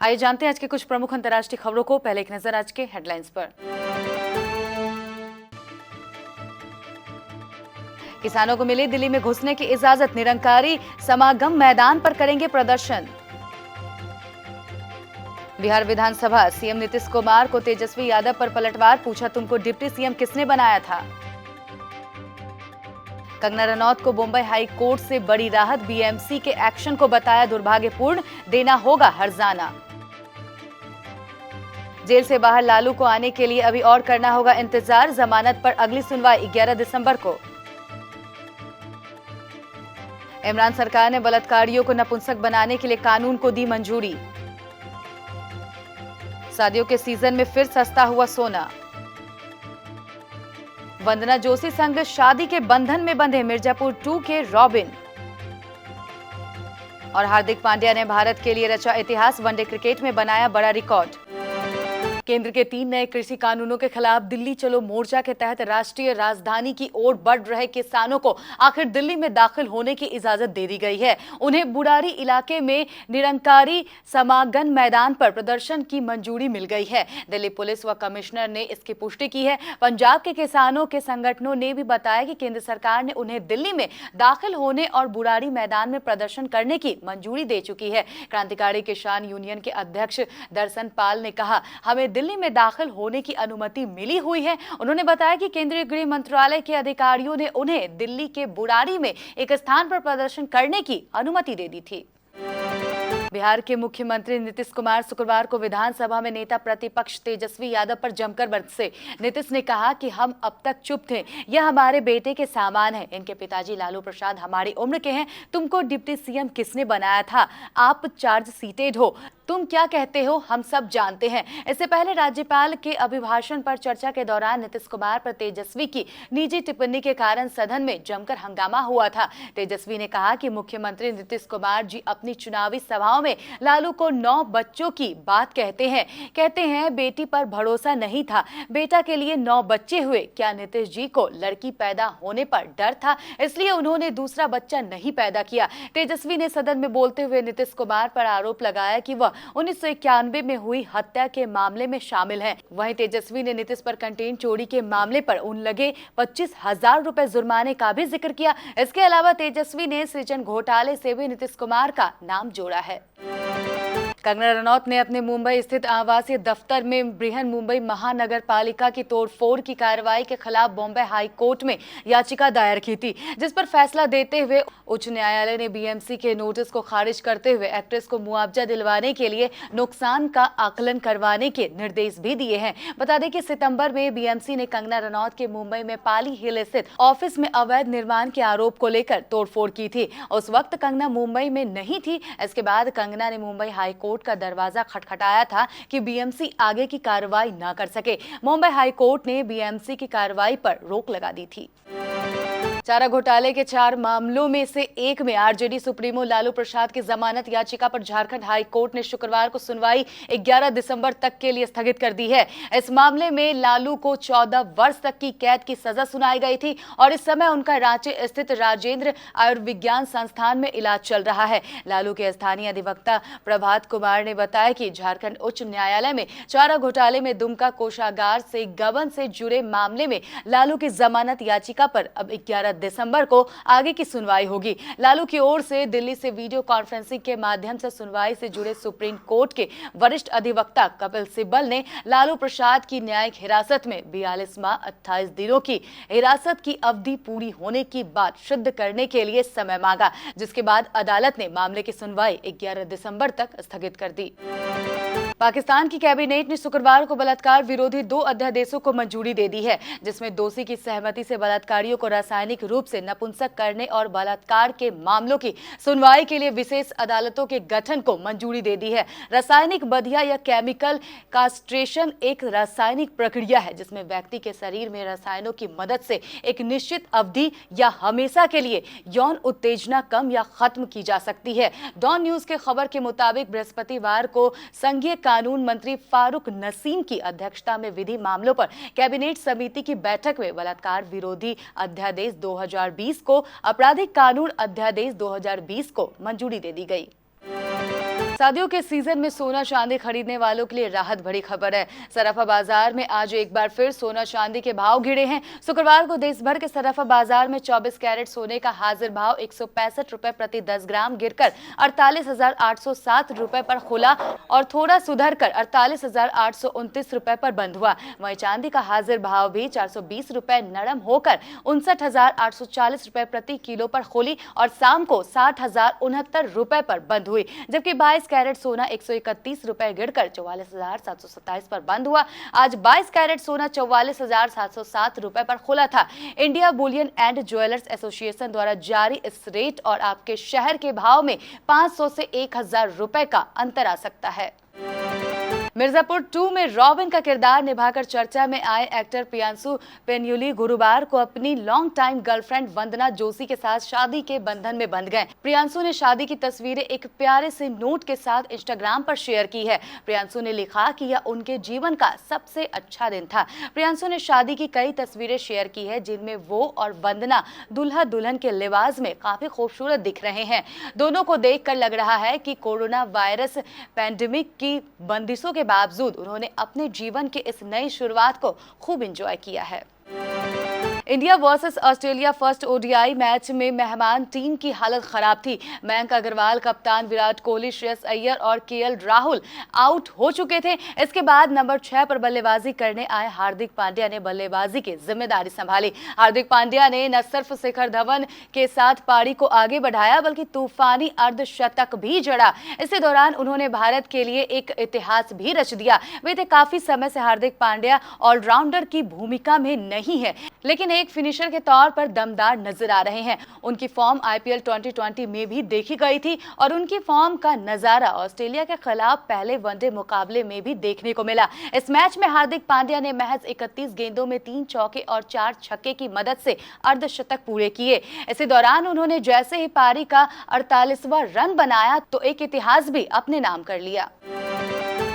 आइए जानते हैं आज के कुछ प्रमुख अंतर्राष्ट्रीय खबरों को। पहले एक नजर आज के हेडलाइंस पर। किसानों को मिली दिल्ली में घुसने की इजाजत, निरंकारी समागम मैदान पर करेंगे प्रदर्शन। बिहार विधानसभा, सीएम नीतीश कुमार को तेजस्वी यादव पर पलटवार, पूछा तुमको डिप्टी सीएम किसने बनाया था। कंगना रनौत को मुंबई हाई कोर्ट से बड़ी राहत, बीएमसी के एक्शन को बताया दुर्भाग्यपूर्ण, देना होगा हर्जाना। जेल से बाहर लालू को आने के लिए अभी और करना होगा इंतजार, जमानत पर अगली सुनवाई 11 दिसंबर को। इमरान सरकार ने बलात्कारियों को नपुंसक बनाने के लिए कानून को दी मंजूरी। शादियों के सीजन में फिर सस्ता हुआ सोना। वंदना जोशी संग शादी के बंधन में बंधे मिर्जापुर 2 के रॉबिन। और हार्दिक पांड्या ने भारत के लिए रचा इतिहास, वनडे क्रिकेट में बनाया बड़ा रिकॉर्ड। केंद्र के 3 नए कृषि कानूनों के खिलाफ दिल्ली चलो मोर्चा के तहत राष्ट्रीय राजधानी की ओर बढ़ रहे किसानों को आखिर दिल्ली में दाखिल होने की इजाजत दे दी गई है। उन्हें बुरारी इलाके में निरंकारी समागम मैदान पर प्रदर्शन की मंजूरी मिल गई है। दिल्ली पुलिस व कमिश्नर ने इसकी पुष्टि की है। पंजाब के किसानों के संगठनों ने भी बताया कि केंद्र सरकार ने उन्हें दिल्ली में दाखिल होने और बुरारी मैदान में प्रदर्शन करने की मंजूरी दे चुकी है। क्रांतिकारी किसान यूनियन के अध्यक्ष दर्शन पाल ने कहा, हमें दिल्ली में दाखिल होने की अनुमति मिली हुई है। उन्होंने बताया कि केंद्रीय गृह मंत्रालय के अधिकारियों ने उन्हें दिल्ली के बुरारी में एक स्थान पर प्रदर्शन करने की अनुमति दे दी थी। बिहार के मुख्यमंत्री नीतीश कुमार शुक्रवार को विधानसभा में नेता प्रतिपक्ष तेजस्वी यादव पर जमकर बरसे। नीतीश ने कहा कि हम अब तक चुप थे, यह हमारे बेटे के सामान है। इनके पिताजी लालू प्रसाद हमारी उम्र के हैं। तुमको डिप्टी सीएम किसने बनाया था? आप चार्ज सीटेड हो, तुम क्या कहते हो हम सब जानते हैं। इससे पहले राज्यपाल के अभिभाषण पर चर्चा के दौरान नीतीश कुमार पर तेजस्वी की निजी टिप्पणी के कारण सदन में जमकर हंगामा हुआ था। तेजस्वी ने कहा कि मुख्यमंत्री नीतीश कुमार जी अपनी चुनावी सभाओं में लालू को 9 बच्चों की बात कहते हैं बेटी पर भरोसा नहीं था, बेटा के लिए 9 बच्चे हुए। क्या नीतीश जी को लड़की पैदा होने पर डर था, इसलिए उन्होंने दूसरा बच्चा नहीं पैदा किया। तेजस्वी ने सदन में बोलते हुए नीतीश कुमार पर आरोप लगाया कि वह 1991 में हुई हत्या के मामले में शामिल हैं। वहीं तेजस्वी ने नीतीश पर कंटेन चोरी के मामले पर उन लगे 25,000 रुपए जुर्माने का भी जिक्र किया। इसके अलावा तेजस्वी ने सृजन घोटाले से भी नीतीश कुमार का नाम जोड़ा है। कंगना रनौत ने अपने मुंबई स्थित आवासीय दफ्तर में बृहन मुंबई महानगर पालिका की तोड़फोड़ की कार्रवाई के खिलाफ बॉम्बे हाई कोर्ट में याचिका दायर की थी, जिस पर फैसला देते हुए उच्च न्यायालय ने बीएमसी के नोटिस को खारिज करते हुए एक्ट्रेस को मुआवजा दिलवाने के लिए नुकसान का आकलन करवाने के निर्देश भी दिए हैं। बता दें कि सितंबर में बीएमसी ने कंगना रनौत के मुंबई में पाली हिल स्थित ऑफिस में अवैध निर्माण के आरोप को लेकर तोड़फोड़ की थी। उस वक्त कंगना मुंबई में नहीं थी। इसके बाद कंगना ने मुंबई हाई कोर्ट का दरवाजा खटखटाया था कि बीएमसी आगे की कार्रवाई न कर सके। मुंबई हाई कोर्ट ने बीएमसी की कार्रवाई पर रोक लगा दी थी। चारा घोटाले के 4 मामलों में से एक में आरजेडी सुप्रीमो लालू प्रसाद की जमानत याचिका पर झारखंड हाई कोर्ट ने शुक्रवार को सुनवाई 11 दिसंबर तक के लिए स्थगित कर दी है। इस मामले में लालू को 14 वर्ष तक की कैद की सजा सुनाई गई थी और इस समय उनका रांची स्थित राजेंद्र आयुर्विज्ञान संस्थान में इलाज चल रहा है। लालू के स्थानीय अधिवक्ता प्रभात कुमार ने बताया कि झारखंड उच्च न्यायालय में चारा घोटाले में दुमका कोषागार से गबन से जुड़े मामले में लालू की जमानत याचिका पर अब 11 दिसंबर को आगे की सुनवाई होगी। लालू की ओर से दिल्ली से वीडियो कॉन्फ्रेंसिंग के माध्यम से सुनवाई से जुड़े सुप्रीम कोर्ट के वरिष्ठ अधिवक्ता कपिल सिब्बल ने लालू प्रसाद की न्यायिक हिरासत में 42 माह 28 दिनों की हिरासत की अवधि पूरी होने की बात सिद्ध करने के लिए समय मांगा, जिसके बाद अदालत ने मामले की सुनवाई 11 दिसंबर तक स्थगित कर दी। पाकिस्तान की कैबिनेट ने शुक्रवार को बलात्कार विरोधी 2 अध्यादेशों को मंजूरी दे दी है, जिसमें दोषी की सहमति से बलात्कारियों को रासायनिक रूप से नपुंसक करने और बलात्कार के मामलों की सुनवाई के लिए विशेष अदालतों के गठन को मंजूरी दे दी है। रासायनिक बधिया या केमिकल कास्ट्रेशन एक रासायनिक प्रक्रिया है जिसमें व्यक्ति के शरीर में रसायनों की मदद से एक निश्चित अवधि या हमेशा के लिए यौन उत्तेजना कम या खत्म की जा सकती है। डॉन न्यूज के खबर के मुताबिक बृहस्पतिवार को संघीय कानून मंत्री फारूक नसीम की अध्यक्षता में विधि मामलों पर कैबिनेट समिति की बैठक में बलात्कार विरोधी अध्यादेश 2020 को आपराधिक कानून अध्यादेश 2020 को मंजूरी दे दी गई। शादियों के सीजन में सोना चांदी खरीदने वालों के लिए राहत भरी खबर है। सराफा बाजार में आज एक बार फिर सोना चांदी के भाव गिरे हैं। शुक्रवार को देश भर के सराफा बाजार में 24 कैरेट सोने का हाजिर भाव 165 रुपए प्रति 10 ग्राम गिरकर 48,807 रुपए पर खुला और थोड़ा सुधरकर 48,829 रुपए पर बंद हुआ। वहीं चांदी का हाजिर भाव भी 420 रुपए नरम होकर 59,840 रुपए प्रति किलो पर खुली और शाम को 60,069 रुपए पर बंद हुई, जबकि 22 कैरेट सोना 131 रुपए गिरकर 44,727 पर बंद हुआ। आज 22 कैरेट सोना 44,707 रुपए पर खुला था। India Boolean and jewellers association द्वारा जारी इस रेट और आपके शहर के भाव में 500 से 1,000 रुपए का अंतर आ सकता है। मिर्जापुर 2 में रॉबिन का किरदार निभाकर चर्चा में आए एक्टर प्रियांशु पेन्युली गुरुवार को अपनी लॉन्ग टाइम गर्लफ्रेंड वंदना जोशी के साथ शादी के बंधन में बंध गए। प्रियांशु ने शादी की तस्वीरें एक प्यारे से नोट के साथ इंस्टाग्राम पर शेयर की है। प्रियांशु ने लिखा कि यह उनके जीवन का सबसे अच्छा दिन था। प्रियांशु ने शादी की कई तस्वीरें शेयर की है, जिनमें वो और वंदना दुल्हा दुल्हन के लिबास में काफी खूबसूरत दिख रहे हैं। दोनों को देखकर लग रहा है कि कोरोना वायरस पैंडेमिक की बंदिशों के बावजूद उन्होंने अपने जीवन के इस नई शुरुआत को खूब एंजॉय किया है। India versus Australia first ODI match में मेहमान टीम की हालत खराब थी। मयंक अग्रवाल, कप्तान विराट कोहली, श्रेयस अय्यर और केएल राहुल आउट हो चुके थे। इसके बाद नंबर 6 पर बल्लेबाजी करने आए हार्दिक पांड्या ने बल्लेबाजी की जिम्मेदारी संभाली। हार्दिक पांड्या ने न सिर्फ शिखर धवन के साथ पारी को आगे बढ़ाया बल्कि तूफानी अर्धशतक भी जड़ा। इसी दौरान उन्होंने भारत के लिए एक इतिहास भी रच दिया। बीते काफी समय से हार्दिक पांड्या ऑलराउंडर की भूमिका में नहीं है, लेकिन एक फिनिशर के तौर पर दमदार नजर आ रहे हैं। उनकी फॉर्म आईपीएल 2020 में भी देखी गई थी और उनकी फॉर्म का नजारा ऑस्ट्रेलिया के खिलाफ पहले वनडे मुकाबले में भी देखने को मिला। इस मैच में हार्दिक पांड्या ने महज 31 गेंदों में 3 चौके और 4 छक्के की मदद से अर्धशतक पूरे किए। इसी दौरान उन्होंने जैसे ही पारी का 48वां रन बनाया तो एक इतिहास भी अपने नाम कर लिया।